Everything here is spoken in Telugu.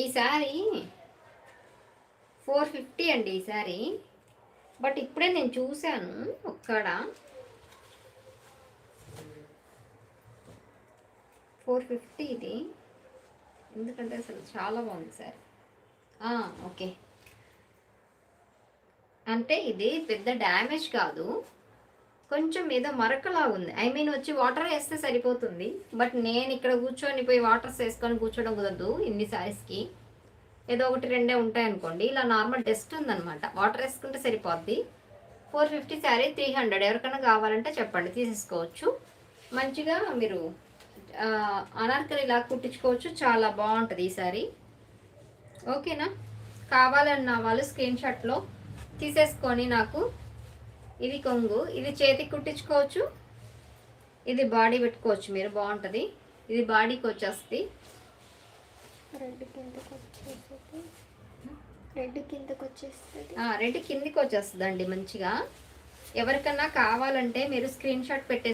ఈ శారీ 450 అండి ఈ శారీ. బట్ ఇప్పుడే నేను చూశాను ఒక్కడ 450 ఇది. ఎందుకంటే అసలు చాలా బాగుంది సార్. ఓకే. అంటే ఇది పెద్ద డ్యామేజ్ కాదు, కొంచెం ఏదో మరకలా ఉంది. ఐ మీన్ వచ్చి వాటర్ వేస్తే సరిపోతుంది. బట్ నేను ఇక్కడ కూర్చొని పోయి వాటర్స్ వేసుకొని కూర్చోవడం కుదరదు ఇన్ని శారీస్కి. ఏదో ఒకటి రెండే ఉంటాయి అనుకోండి. ఇలా నార్మల్ డస్ట్ ఉందనమాట, వాటర్ వేసుకుంటే సరిపోద్ది. 450 శారీ 300. ఎవరికైనా కావాలంటే చెప్పండి, తీసేసుకోవచ్చు. మంచిగా మీరు అనార్కలి ఇలా కుట్టించుకోవచ్చు. చాలా బాగుంటుంది ఈ శారీ. ఓకేనా? కావాలన్న వాళ్ళు స్క్రీన్ షాట్లో తీసేసుకొని నాకు, ఇది కొంగు, ఇది చేతికి కుట్టించుకోవచ్చు, ఇది బాడీ పెట్టుకోవచ్చు మీరు, బాగుంటుంది. ఇది బాడీకి వచ్చేస్తుంది. రెడ్ కిందకి వచ్చేస్తుంది అండి మంచిగా. ఎవరికన్నా కావాలంటే మీరు స్క్రీన్ షాట్ పెట్టే